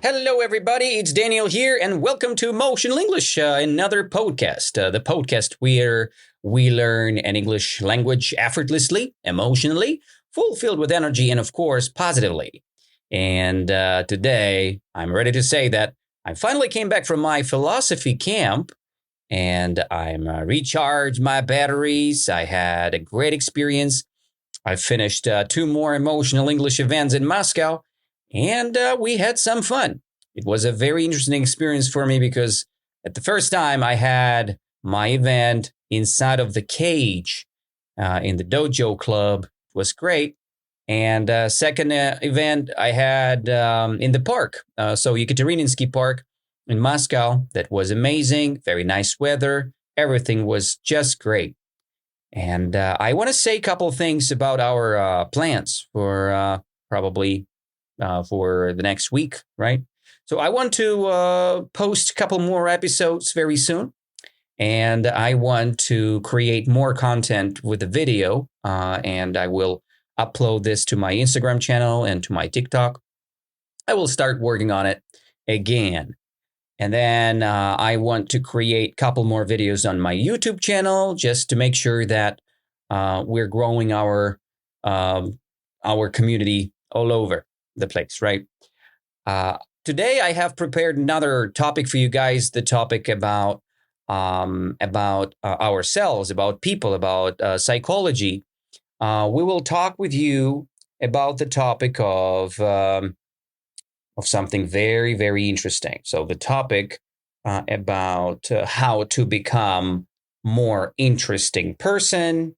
Hello, everybody. It's Daniel here, and welcome to Emotional English, another podcast. The podcast where we learn an English language effortlessly, emotionally, fulfilled with energy, and of course, positively. And today, I'm ready to say that I finally came back from my philosophy camp, and I'm recharged my batteries. I had a great experience. I finished 2 more emotional English events in Moscow. And we had some fun. It was a very interesting experience for me because at the first time I had my event inside of the cage in the dojo club. It was great. And second event I had in the park. So Yekaterinsky Park in Moscow. That was amazing. Very nice weather. Everything was just great. And I want to say a couple of things about our plans for probably for the next week, right? So I want to post a couple more episodes very soon. And I want to create more content with the video. And I will upload this to my Instagram channel and to my TikTok. I will start working on it again. And then I want to create a couple more videos on my YouTube channel just to make sure that we're growing our community all over the place, right? Today I have prepared another topic for you guys, the topic about ourselves, about people, about psychology. We will talk with you about the topic of something very, very interesting. So the topic about how to become more interesting person.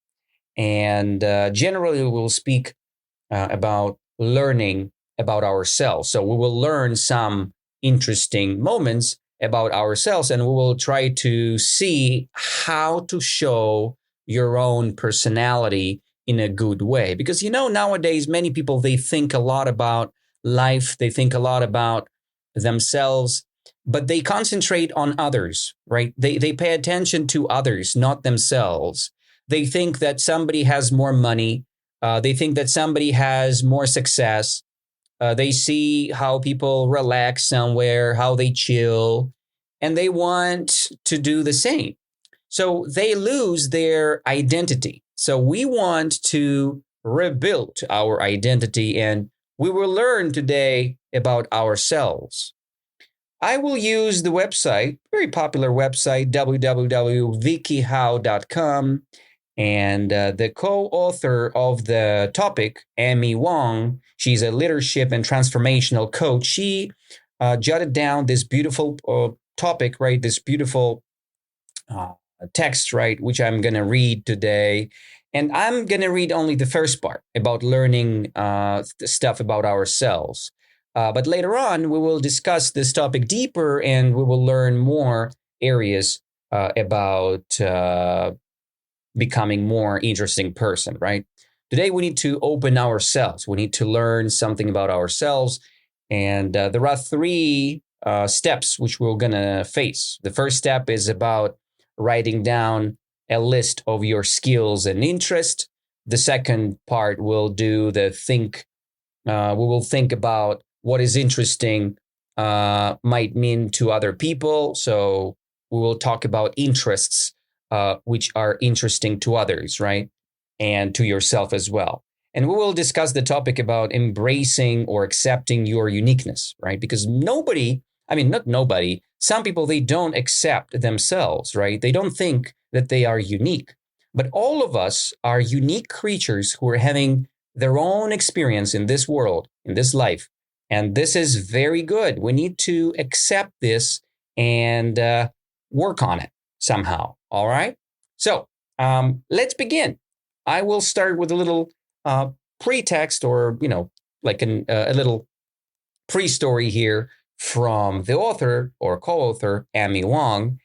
And generally we'll speak about learning about ourselves. So we will learn some interesting moments about ourselves, and we will try to see how to show your own personality in a good way. Because, nowadays, many people, they think a lot about life. They think a lot about themselves, but they concentrate on others, right? They pay attention to others, not themselves. They think that somebody has more money. They think that somebody has more success. They see how people relax somewhere, how they chill, and they want to do the same. So they lose their identity. So we want to rebuild our identity, and we will learn today about ourselves. I will use the website, very popular website, www.vikihow.com. And the co-author of the topic, Amy Wong, she's a leadership and transformational coach. She jotted down this beautiful topic, right? This beautiful text, right? Which I'm going to read today. And I'm going to read only the first part about learning stuff about ourselves. But later on, we will discuss this topic deeper and we will learn more areas about becoming more interesting person, right? Today, we need to open ourselves. We need to learn something about ourselves. And there are 3 steps which we're going to face. The first step is about writing down a list of your skills and interests. The second part will do the think. We will think about what is interesting might mean to other people. So we will talk about interests which are interesting to others, right? And to yourself as well. And we will discuss the topic about embracing or accepting your uniqueness, right? Because not nobody, some people, they don't accept themselves, right? They don't think that they are unique. But all of us are unique creatures who are having their own experience in this world, in this life. And this is very good. We need to accept this and work on it somehow. All right. So let's begin. I will start with a little pretext or, like a little pre-story here from the author or co-author, Amy Wong.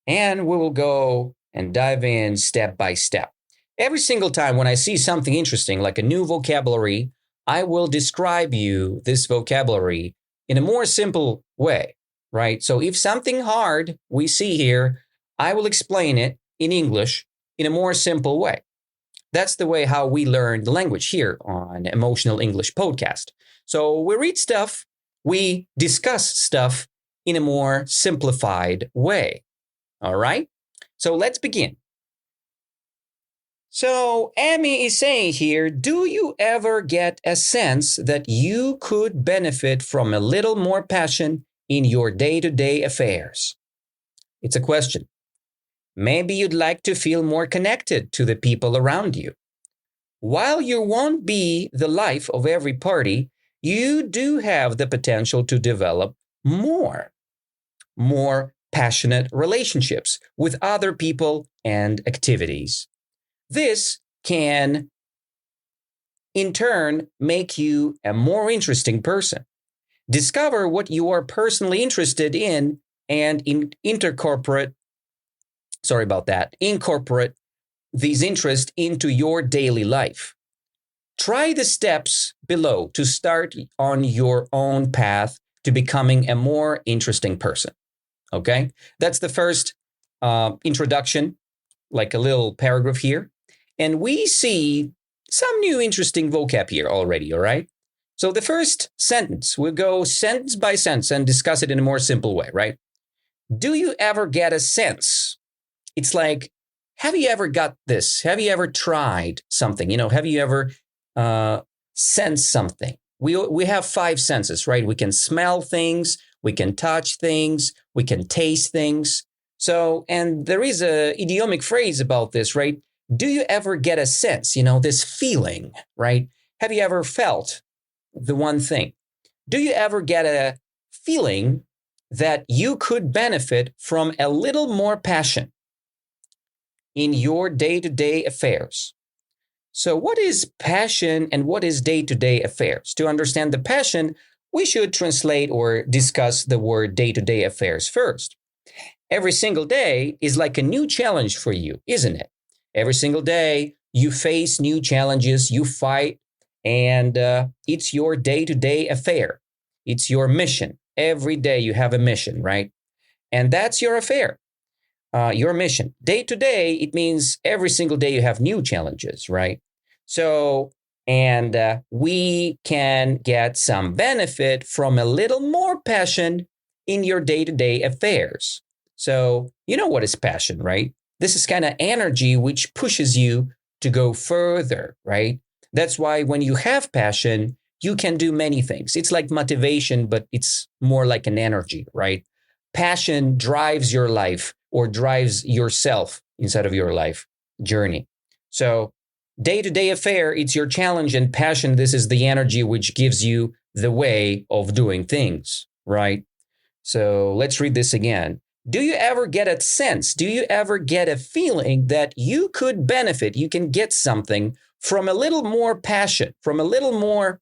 And we will go and dive in step by step. Every single time when I see something interesting, like a new vocabulary, I will describe you this vocabulary in a more simple way, right? So if something hard we see here, I will explain it in English in a more simple way. That's the way how we learn the language here on Emotional English Podcast. So we read stuff, we discuss stuff in a more simplified way. All right? So let's begin. So Amy is saying here, do you ever get a sense that you could benefit from a little more passion in your day-to-day affairs? It's a question. Maybe you'd like to feel more connected to the people around you. While you won't be the life of every party, you do have the potential to develop more passionate relationships with other people and activities. This can, in turn, make you a more interesting person. Discover what you are personally interested in and incorporate these interests into your daily life. Try the steps below to start on your own path to becoming a more interesting person. Okay? That's the first introduction, like a little paragraph here. And we see some new interesting vocab here already, all right? So the first sentence, we'll go sentence by sentence and discuss it in a more simple way, right? Do you ever get a sense? It's like, have you ever got this? Have you ever tried something? Have you ever sensed something? We have 5 senses, right? We can smell things, we can touch things, we can taste things. So, and there is a idiomatic phrase about this, right? Do you ever get a sense, this feeling, right? Have you ever felt the one thing? Do you ever get a feeling that you could benefit from a little more passion in your day-to-day affairs? So what is passion and what is day-to-day affairs? To understand the passion, we should translate or discuss the word day-to-day affairs first. Every single day is like a new challenge for you, isn't it? Every single day you face new challenges, you fight, and it's your day-to-day affair. It's your mission. Every day you have a mission, right? And that's your affair, your mission. Day to day, it means every single day you have new challenges, right? So, and we can get some benefit from a little more passion in your day-to-day affairs. So, you know what is passion, right? This is kind of energy which pushes you to go further, right? That's why when you have passion, you can do many things. It's like motivation, but it's more like an energy, right? Passion drives your life or drives yourself inside of your life journey. So day-to-day affair, it's your challenge, and passion, this is the energy which gives you the way of doing things, right? So let's read this again. Do you ever get a sense? Do you ever get a feeling that you could benefit? You can get something from a little more passion, from a little more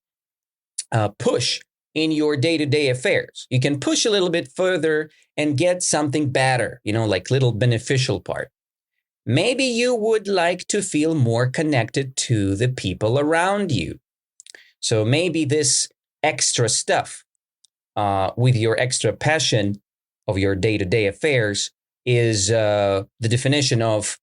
push in your day-to-day affairs. You can push a little bit further and get something better, like little beneficial part. Maybe you would like to feel more connected to the people around you. So maybe this extra stuff with your extra passion of your day-to-day affairs is the definition of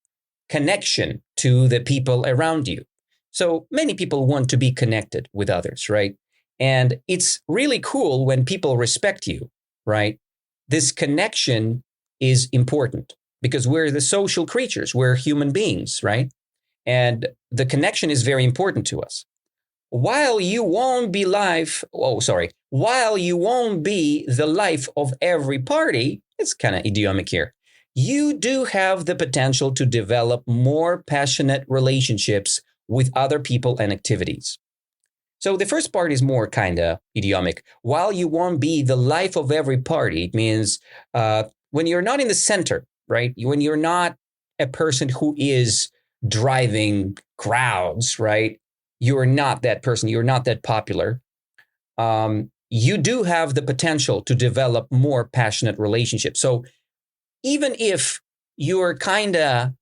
connection to the people around you. So many people want to be connected with others, right? And it's really cool when people respect you, right? This connection is important because we're the social creatures. We're human beings, right? And the connection is very important to us. While you won't be while you won't be the life of every party, it's kind of idiomatic here, you do have the potential to develop more passionate relationships with other people and activities. So the first part is more kind of idiomatic. While you won't be the life of every party, it means when you're not in the center, right? When you're not a person who is driving crowds, right? You're not that person. You're not that popular. You do have the potential to develop more passionate relationships. So even if you're kind of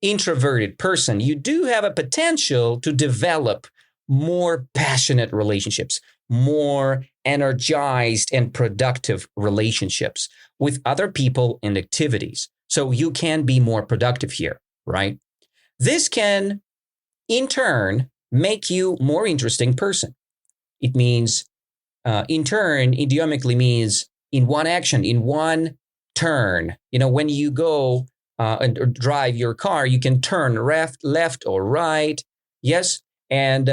introverted person, you do have a potential to develop more passionate relationships, more energized and productive relationships with other people and activities. So you can be more productive here, right? This can, in turn, make you more interesting person. It means In turn, idiomically means in one action, in one turn. When you go and drive your car, you can turn left or right. Yes. And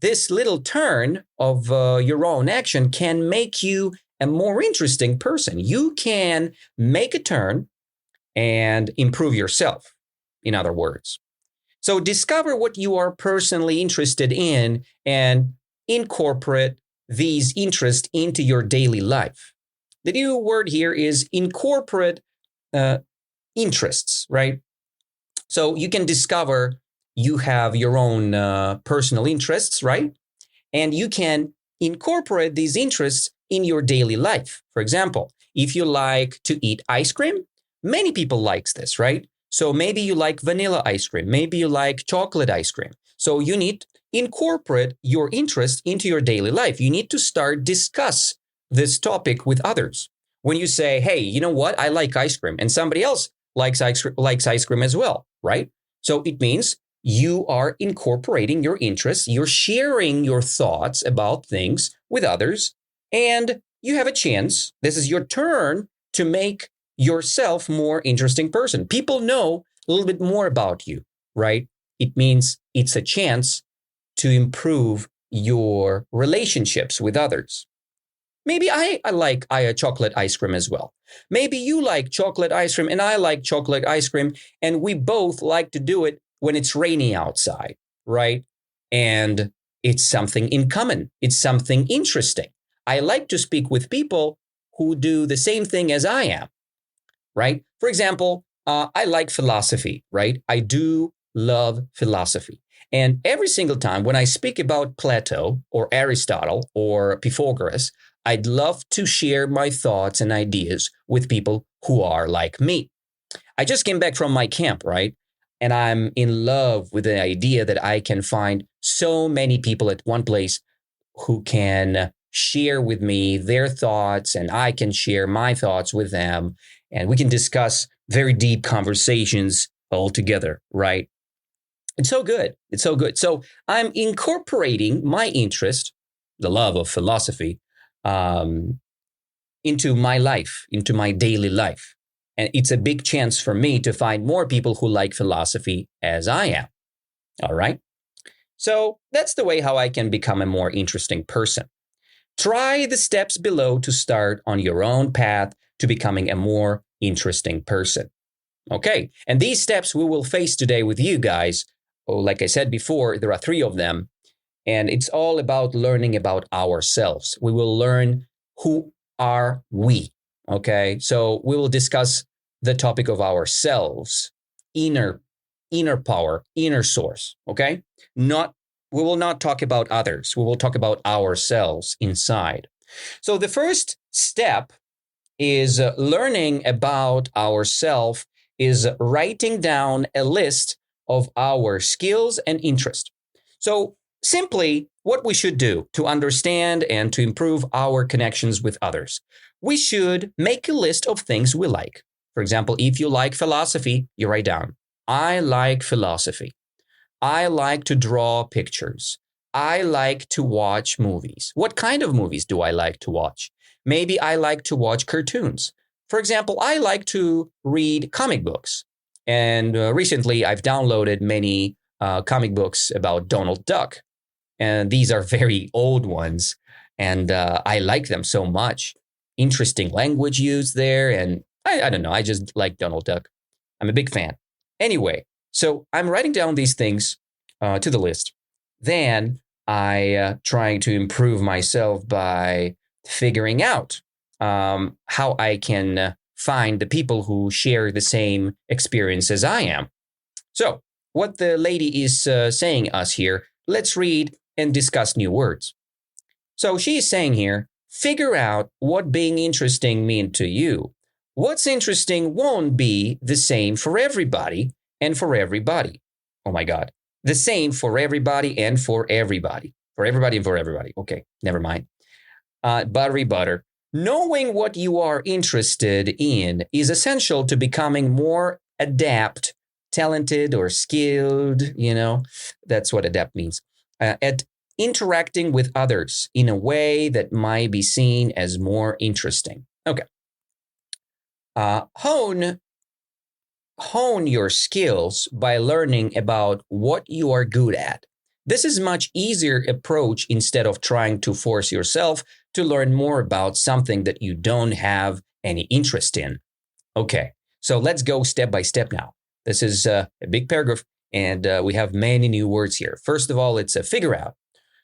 this little turn of your own action can make you a more interesting person. You can make a turn and improve yourself, in other words. So discover what you are personally interested in and incorporate these interests into your daily life. The new word here is incorporate interests, right? So you can discover you have your own personal interests, right? And you can incorporate these interests in your daily life. For example, if you like to eat ice cream, many people likes this, right? So maybe you like vanilla ice cream, maybe you like chocolate ice cream. So you need to incorporate your interest into your daily life. You need to start discuss this topic with others. When you say, hey, you know what? I like ice cream, and somebody else likes ice cream as well, right? So it means you are incorporating your interests, you're sharing your thoughts about things with others, and you have a chance. This is your turn to make yourself more interesting person. People know a little bit more about you, right? It means it's a chance to improve your relationships with others. Maybe I like chocolate ice cream as well. Maybe you like chocolate ice cream and I like chocolate ice cream, and we both like to do it when it's rainy outside, right? And it's something in common. It's something interesting. I like to speak with people who do the same thing as I am, right? For example, I like philosophy, right? I do love philosophy. And every single time when I speak about Plato or Aristotle or Pythagoras, I'd love to share my thoughts and ideas with people who are like me. I just came back from my camp, right? And I'm in love with the idea that I can find so many people at one place who can share with me their thoughts, and I can share my thoughts with them. And we can discuss very deep conversations all together, right? It's so good. It's so good. So I'm incorporating my interest, the love of philosophy, into my life, into my daily life. And it's a big chance for me to find more people who like philosophy as I am. All right. So that's the way how I can become a more interesting person. Try the steps below to start on your own path to becoming a more interesting person. Okay. And these steps we will face today with you guys. Oh, like I said before, there are 3 of them. And it's all about learning about ourselves. We will learn who are we. Okay. So we will discuss the topic of ourselves, inner power, inner source. Okay. We will not talk about others. We will talk about ourselves inside. So the first step is learning about ourselves, is writing down a list of our skills and interests. So simply what we should do to understand and to improve our connections with others. We should make a list of things we like. For example, if you like philosophy, you write down, I like philosophy. I like to draw pictures. I like to watch movies. What kind of movies do I like to watch? Maybe I like to watch cartoons. For example, I like to read comic books. And recently I've downloaded many comic books about Donald Duck. And these are very old ones. And I like them so much. Interesting language used there. And I don't know, I just like Donald Duck. I'm a big fan. Anyway, so I'm writing down these things to the list. Then I trying to improve myself by figuring out how I can find the people who share the same experience as I am. So what the lady is saying us here, let's read and discuss new words. So she is saying here, figure out what being interesting means to you. What's interesting won't be the same for everybody and for everybody. Oh my God. The same for everybody and for everybody. For everybody and for everybody. Okay, never mind. Buttery butter. Knowing what you are interested in is essential to becoming more adept, talented, or skilled. That's what adept means. At interacting with others in a way that might be seen as more interesting. Okay. Hone your skills by learning about what you are good at. This is a much easier approach instead of trying to force yourself to learn more about something that you don't have any interest in. Okay, so let's go step by step now. This is a big paragraph, and we have many new words here. First of all, it's a figure out.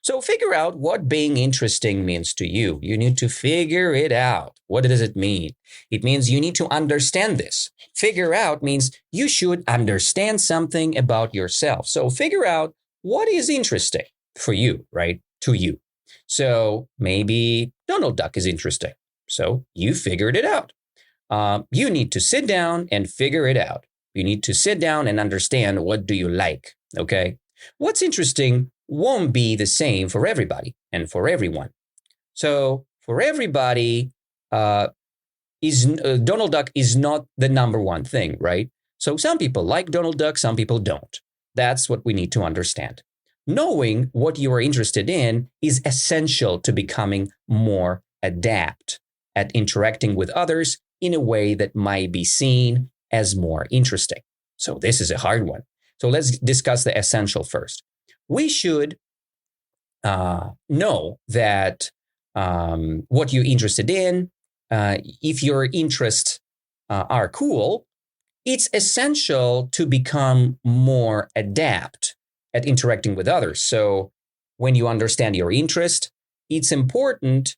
So figure out what being interesting means to you. You need to figure it out. What does it mean? It means you need to understand this. Figure out means you should understand something about yourself. So figure out what is interesting for you, right? To you. So maybe Donald Duck is interesting. So you figured it out. You need to sit down and figure it out. You need to sit down and understand what do you like, okay? What's interesting won't be the same for everybody and for everyone. So for everybody, Donald Duck is not the number one thing, right? So some people like Donald Duck, some people don't. That's what we need to understand. Knowing what you are interested in is essential to becoming more adept at interacting with others in a way that might be seen as more interesting. So this is a hard one. So let's discuss the essential first. We should know that what you're interested in, if your interests are cool, it's essential to become more adept at interacting with others. So when you understand your interest, it's important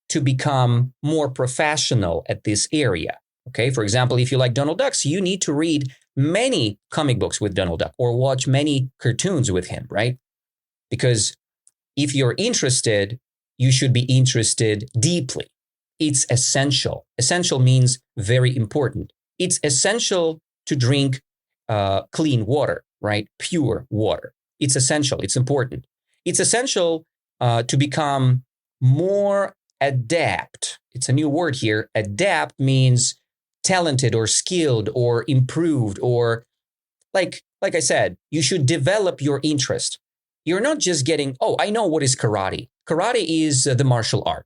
to become more professional at this area. Okay, for example, if you like Donald Ducks, you need to read many comic books with Donald Duck or watch many cartoons with him, right? Because if you're interested, you should be interested deeply. It's essential. Essential means very important. It's essential to drink clean water, right? Pure water. It's essential. It's important. It's essential to become more adept. It's a new word here. Adapt means talented or skilled or improved or like I said, you should develop your interest. You're not just getting, oh, I know what is karate. Karate is the martial art.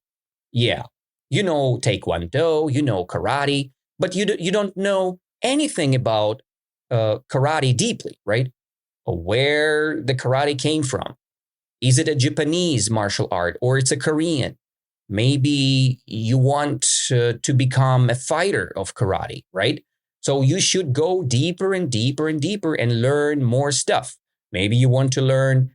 Yeah, you know Taekwondo, you know karate, but you don't know anything about karate deeply, right? Or where the karate came from. Is it a Japanese martial art or it's a Korean? Maybe you want to become a fighter of karate, right? So you should go deeper and deeper and deeper and learn more stuff. Maybe you want to learn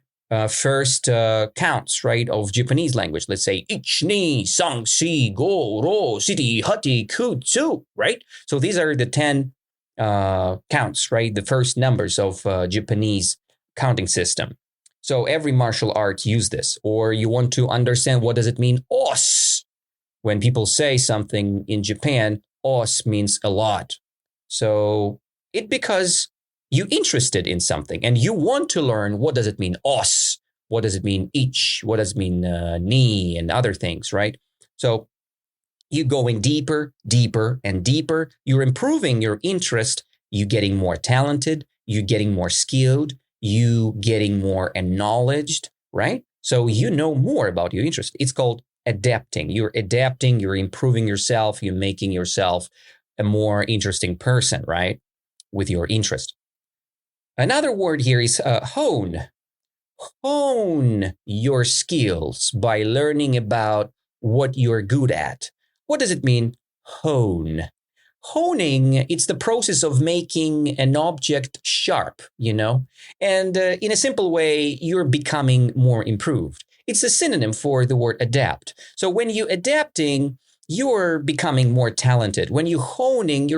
first counts, right, of Japanese language. Let's say ich, ni, sang, si, go, ro, siti, hati, ku, tsu, right? So these are the 10 counts, right? The first numbers of Japanese counting system. So every martial art use this. Or you want to understand what does it mean, os. When people say something in Japan, os means a lot. So it because you're interested in something and you want to learn what does it mean, os. What does it mean, ich. What does it mean, ni, and other things, right? So you're going deeper, deeper, and deeper. You're improving your interest. You're getting more talented. You're getting more skilled. You getting more acknowledged, right? So you know more about your interest. It's called adapting. You're adapting, you're improving yourself, you're making yourself a more interesting person, right? With your interest. Another word here is hone. Hone your skills by learning about what you're good at. What does it mean, hone? Honing, it's the process of making an object sharp, you know? And in a simple way, you're becoming more improved. It's a synonym for the word adapt. So when you're adapting, you're becoming more talented. When you're honing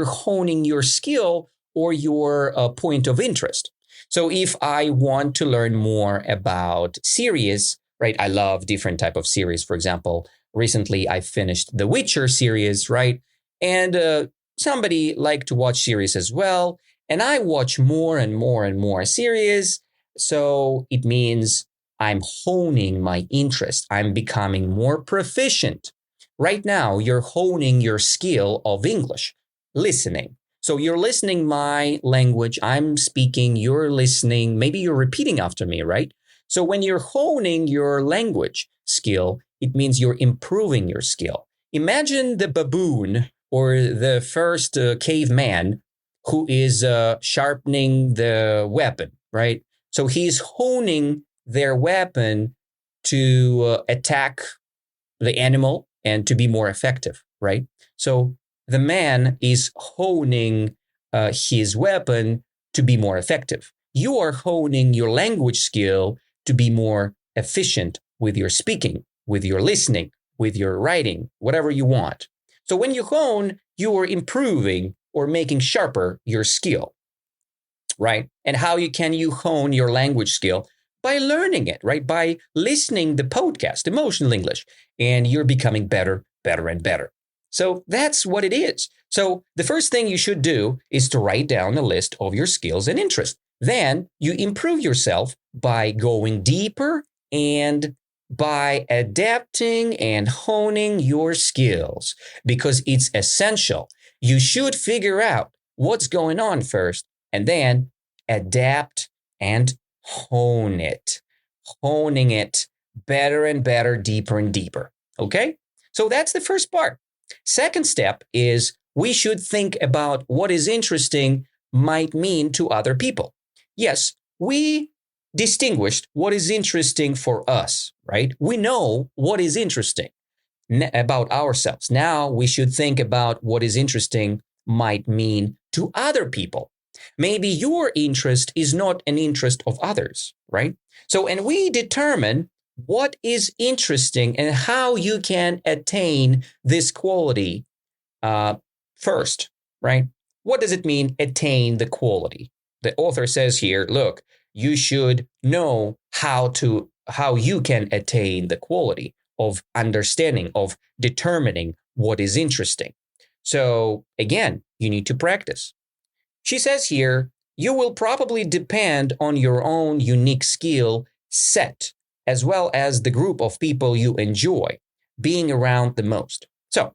your skill or your point of interest. So if I want to learn more about series, right? I love different type of series. For example, recently I finished the Witcher series, right? And somebody like to watch series as well. And I watch more and more and more series. So it means I'm honing my interest. I'm becoming more proficient. Right now, you're honing your skill of English, listening. So you're listening my language. I'm speaking, you're listening. Maybe you're repeating after me, right? So when you're honing your language skill, it means you're improving your skill. Imagine the baboon or the first caveman who is sharpening the weapon, right? So he's honing their weapon to attack the animal and to be more effective, right? So the man is honing his weapon to be more effective. You are honing your language skill to be more efficient with your speaking, with your listening, with your writing, whatever you want. So when you hone, you are improving or making sharper your skill, right? And how can you hone your language skill? By learning it, right? By listening the podcast, Emotional English, and you're becoming better, better, and better. So that's what it is. So the first thing you should do is to write down a list of your skills and interests. Then you improve yourself by going deeper and by adapting and honing your skills, because it's essential. You should figure out what's going on first and then adapt and hone it, honing it better and better, deeper and deeper. Okay? So that's the first part. Second step is we should think about what is interesting might mean to other people. Yes, we distinguished what is interesting for us, right? We know what is interesting about ourselves. Now we should think about what is interesting might mean to other people. Maybe your interest is not an interest of others, right? So, and we determine what is interesting and how you can attain this quality first, right? What does it mean, attain the quality? The author says here, look, you should know how you can attain the quality of understanding, of determining what is interesting. So again, you need to practice. She says here, you will probably depend on your own unique skill set, as well as the group of people you enjoy being around the most. So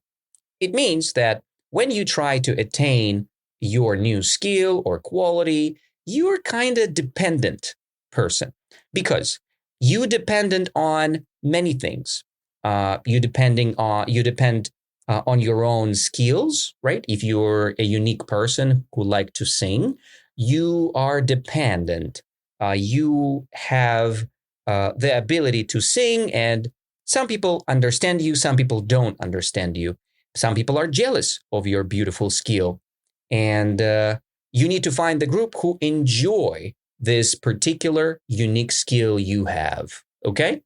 it means that when you try to attain your new skill or quality, you're kind of dependent person, because you dependent on many things. You depend on your own skills, right? If you're a unique person who like to sing, you are dependent. You have the ability to sing, and some people understand you, some people don't understand you. Some people are jealous of your beautiful skill, and you need to find the group who enjoy this particular unique skill you have. Okay?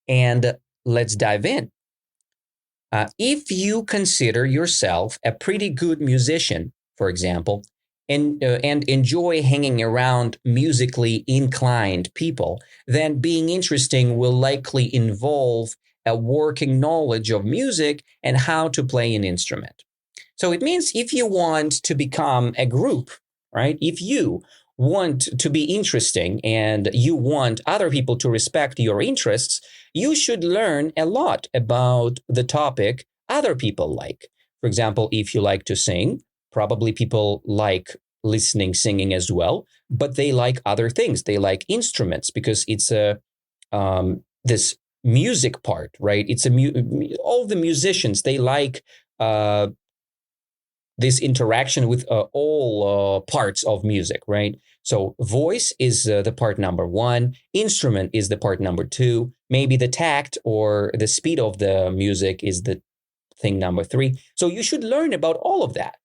And let's dive in. If you consider yourself a pretty good musician, for example, and enjoy hanging around musically inclined people, then being interesting will likely involve a working knowledge of music and how to play an instrument. So it means if you want to become a group, right? If you want to be interesting and you want other people to respect your interests, you should learn a lot about the topic other people like. For example, if you like to sing, probably people like singing as well, but they like other things. They like instruments because it's this music part, right? It's all the musicians, they like this interaction with all parts of music, right? So voice is the part number one, instrument is the part number two, maybe the tact or the speed of the music is the thing number three. So you should learn about all of that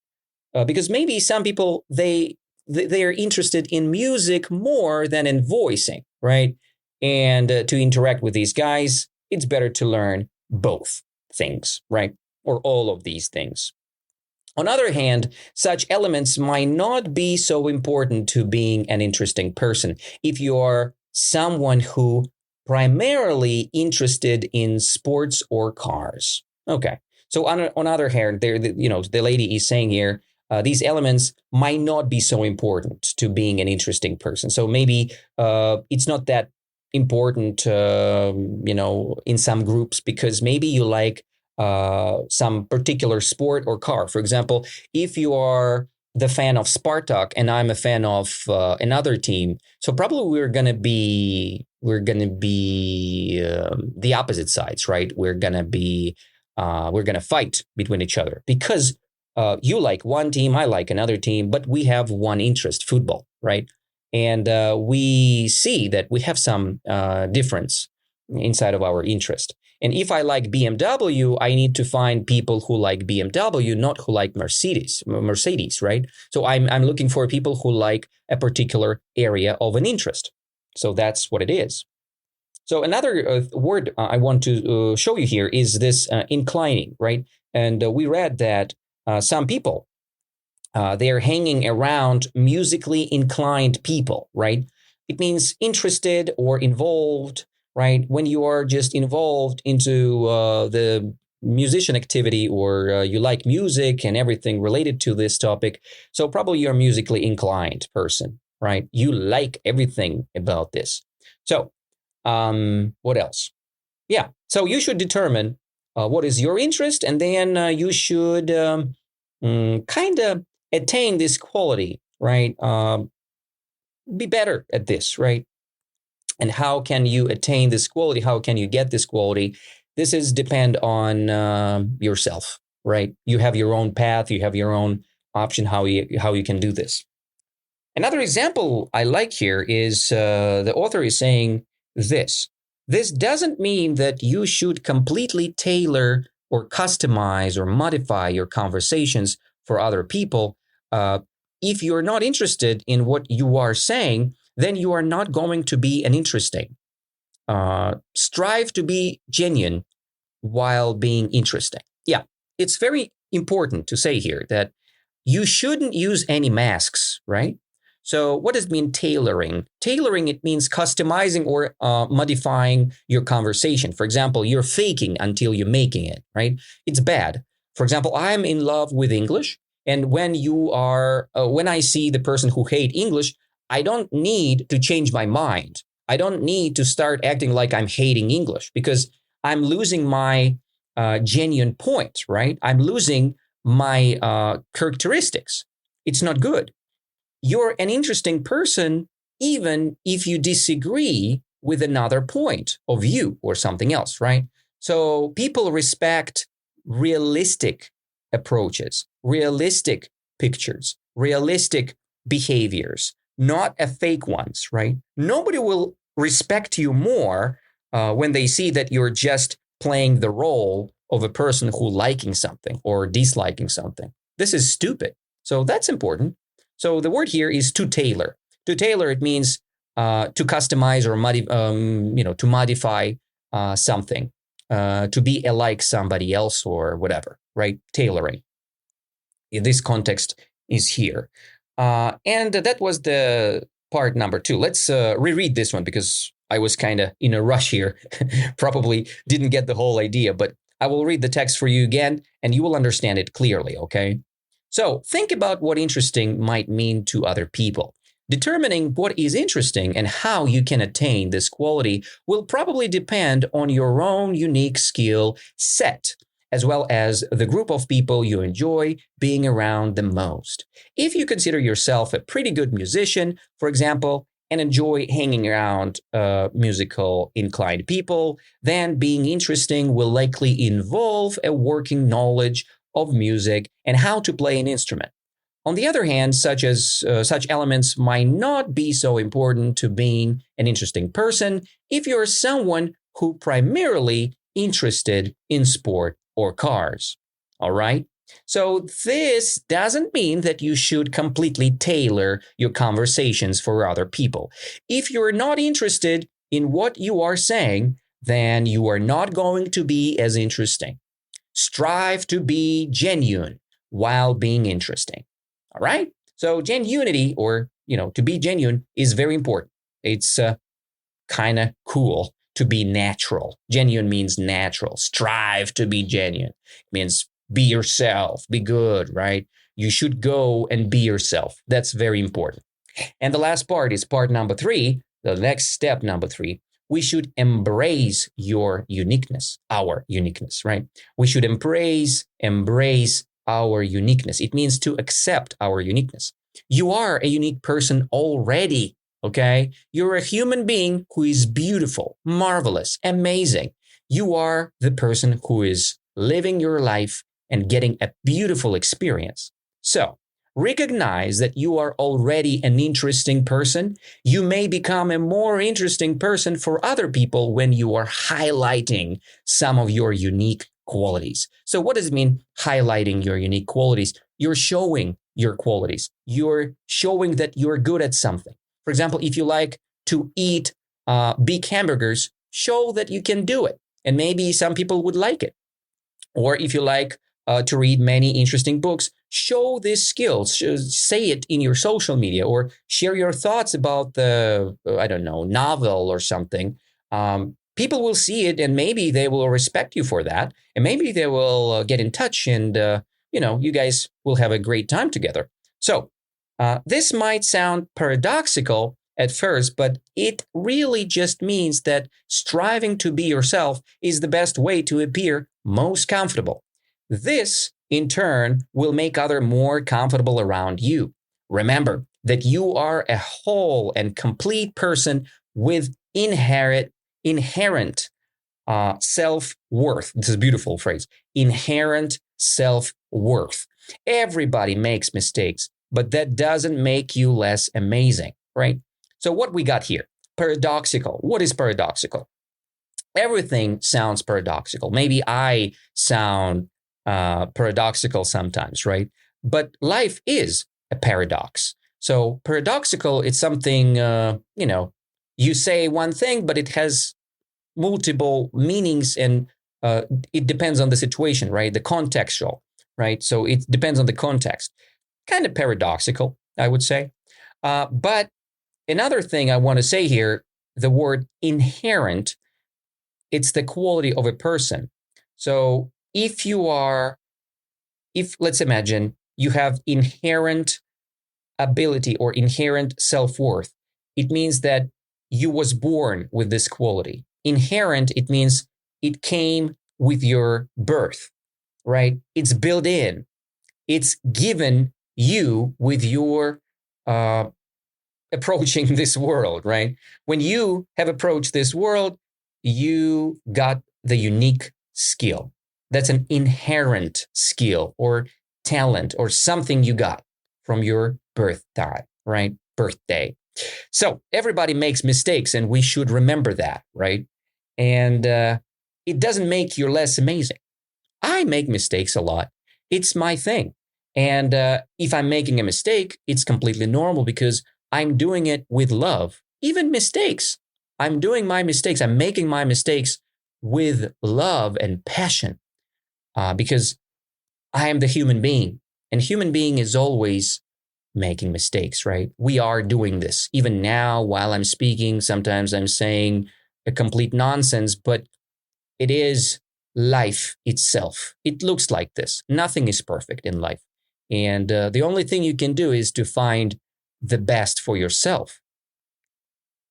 because maybe some people, they are interested in music more than in voicing, right? And to interact with these guys, it's better to learn both things, right? Or all of these things. On the other hand, such elements might not be so important to being an interesting person. If you are someone who primarily interested in sports or cars. Okay. So on the other hand, the lady is saying here, these elements might not be so important to being an interesting person. So maybe it's not that important, in some groups because maybe you like some particular sport or car. For example, if you are the fan of Spartak and I'm a fan of another team, so probably we're gonna be the opposite sides, right? We're gonna fight between each other because you like one team, I like another team, but we have one interest, football, right? And we see that we have some difference inside of our interest. And if I like BMW, I need to find people who like BMW, not who like Mercedes, right? So I'm looking for people who like a particular area of an interest. So that's what it is. So another word I want to show you here is this inclining, right? And we read that some people, they are hanging around musically inclined people, right? It means interested or involved, right? When you are just involved into the musician activity or you like music and everything related to this topic, so probably you're a musically inclined person, right? You like everything about this. So what else? Yeah, so you should determine what is your interest, and then you should kind of attain this quality, right? Be better at this, right? And how can you attain this quality? How can you get this quality? This is depend on yourself, right? You have your own path. You have your own option how you can do this. Another example I like here is the author is saying this. This doesn't mean that you should completely tailor or customize or modify your conversations for other people. If you're not interested in what you are saying, then you are not going to be an interesting. Strive to be genuine while being interesting. Yeah, it's very important to say here that you shouldn't use any masks, right? So what does it mean tailoring? Tailoring, it means customizing or modifying your conversation. For example, you're faking until you're making it, right? It's bad. For example, I'm in love with English. And when when I see the person who hate English, I don't need to change my mind. I don't need to start acting like I'm hating English because I'm losing my genuine point, right? I'm losing my characteristics. It's not good. You're an interesting person even if you disagree with another point of view or something else, right? So people respect realistic approaches, realistic pictures, realistic behaviors, not a fake ones, right? Nobody will respect you more when they see that you're just playing the role of a person who liking something or disliking something. This is stupid. So that's important. So the word here is to tailor. To tailor, it means to customize or to modify something, to be like somebody else or whatever, right? Tailoring. In this context is here. And that was the part number 2. Let's reread this one because I was kind of in a rush here. Probably didn't get the whole idea, but I will read the text for you again and you will understand it clearly, okay? So think about what interesting might mean to other people. Determining what is interesting and how you can attain this quality will probably depend on your own unique skill set, as well as the group of people you enjoy being around the most. If you consider yourself a pretty good musician, for example, and enjoy hanging around musical inclined people, then being interesting will likely involve a working knowledge of music and how to play an instrument. On the other hand, such elements might not be so important to being an interesting person if you're someone who primarily interested in sport or cars. All right? So this doesn't mean that you should completely tailor your conversations for other people. If you're not interested in what you are saying, then you are not going to be as interesting. Strive to be genuine while being interesting. All right? So genuinity or, to be genuine is very important. It's kind of cool to be natural. Genuine means natural. Strive to be genuine. It means be yourself, be good, right? You should go and be yourself. That's very important. And the last part is part number 3, the next step number 3. We should embrace your uniqueness, our uniqueness, right? We should embrace our uniqueness. It means to accept our uniqueness. You are a unique person already, okay? You're a human being who is beautiful, marvelous, amazing. You are the person who is living your life and getting a beautiful experience. So, recognize that you are already an interesting person. You may become a more interesting person for other people when you are highlighting some of your unique qualities. So, what does it mean, highlighting your unique qualities? You're showing your qualities. You're showing that you're good at something. For example, if you like to eat big hamburgers, show that you can do it. And maybe some people would like it. Or if you like to read many interesting books, show these skills. Say it in your social media or share your thoughts about the, I don't know, novel or something. People will see it and maybe they will respect you for that. And maybe they will get in touch and, you guys will have a great time together. So this might sound paradoxical at first, but it really just means that striving to be yourself is the best way to appear most comfortable. This, in turn, will make others more comfortable around you. Remember that you are a whole and complete person with inherent self-worth. This is a beautiful phrase. Inherent self-worth. Everybody makes mistakes, but that doesn't make you less amazing, right? So what we got here, paradoxical. What is paradoxical? Everything sounds paradoxical. Maybe I sound paradoxical sometimes, right? But life is a paradox. So paradoxical, it's something, you say one thing, but it has multiple meanings and it depends on the situation, right? The contextual, right? So it depends on the context. Kind of paradoxical, I would say. But another thing I want to say here, the word inherent, it's the quality of a person. So if let's imagine you have inherent ability or inherent self-worth, it means that you was born with this quality. Inherent, it means it came with your birth, right? It's built in. It's given you with your approaching this world, right? When you have approached this world, you got the unique skill. That's an inherent skill or talent or something you got from your birthday, right? Birthday. So everybody makes mistakes and we should remember that, right? And it doesn't make you less amazing. I make mistakes a lot. It's my thing. And if I'm making a mistake, it's completely normal because I'm doing it with love. Even mistakes. I'm doing my mistakes. I'm making my mistakes with love and passion because I am the human being. And human being is always making mistakes, right? We are doing this. Even now, while I'm speaking, sometimes I'm saying a complete nonsense, but it is life itself. It looks like this. Nothing is perfect in life. And the only thing you can do is to find the best for yourself.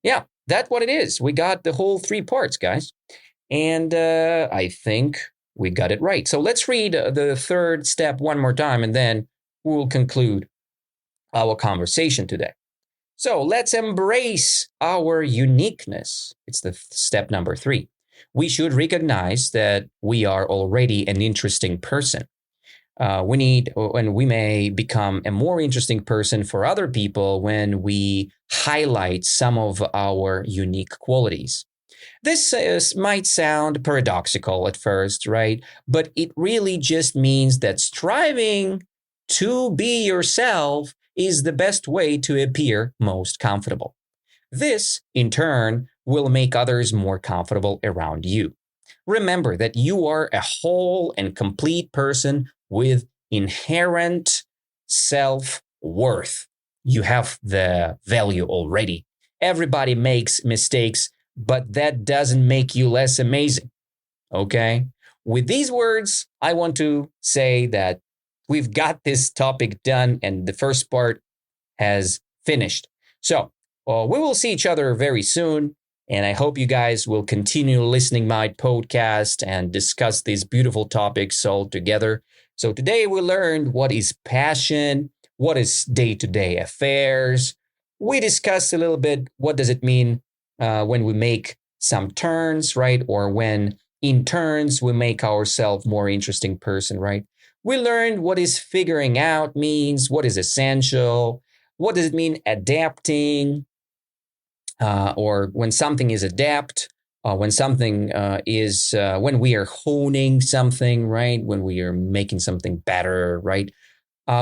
Yeah, that's what it is. We got the whole 3 parts, guys. And I think we got it right. So let's read the third step one more time, and then we'll conclude our conversation today. So let's embrace our uniqueness. It's the step number 3. We should recognize that we are already an interesting person. We may become a more interesting person for other people when we highlight some of our unique qualities. This might sound paradoxical at first, right? But it really just means that striving to be yourself is the best way to appear most comfortable. This, in turn, will make others more comfortable around you. Remember that you are a whole and complete person with inherent self-worth. You have the value already. Everybody makes mistakes, but that doesn't make you less amazing. Okay? With these words, I want to say that we've got this topic done and the first part has finished. So we will see each other very soon. And I hope you guys will continue listening my podcast and discuss these beautiful topics all together. So today we learned what is passion, what is day-to-day affairs. We discussed a little bit what does it mean when we make some turns, right? Or when in turns we make ourselves more interesting person, right? We learned what is figuring out means, what is essential, what does it mean adapting, or when something is adapt, when something is when we are honing something, right? When we are making something better, right?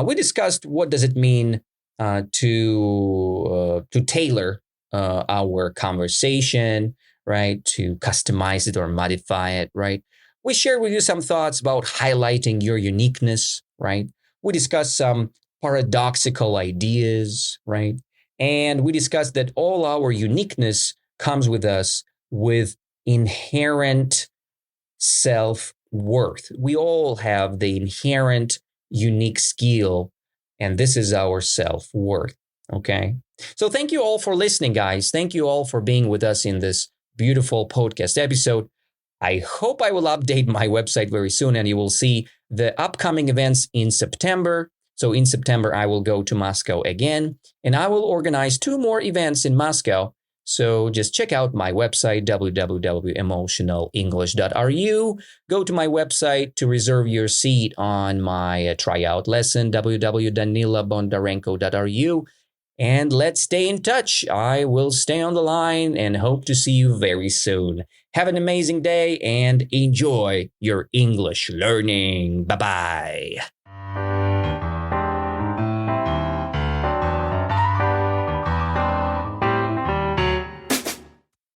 We discussed what does it mean to tailor our conversation, right? To customize it or modify it, right? We shared with you some thoughts about highlighting your uniqueness, right? We discussed some paradoxical ideas, right? And we discussed that all our uniqueness comes with us with inherent self worth. We all have the inherent unique skill, and this is our self worth. Okay. So thank you all for listening, guys. Thank you all for being with us in this beautiful podcast episode. I hope I will update my website very soon and you will see the upcoming events in September. So in September, I will go to Moscow again and I will organize 2 more events in Moscow. So just check out my website, www.emotionalenglish.ru. Go to my website to reserve your seat on my tryout lesson, www.danilabondarenko.ru. And let's stay in touch. I will stay on the line and hope to see you very soon. Have an amazing day and enjoy your English learning. Bye-bye.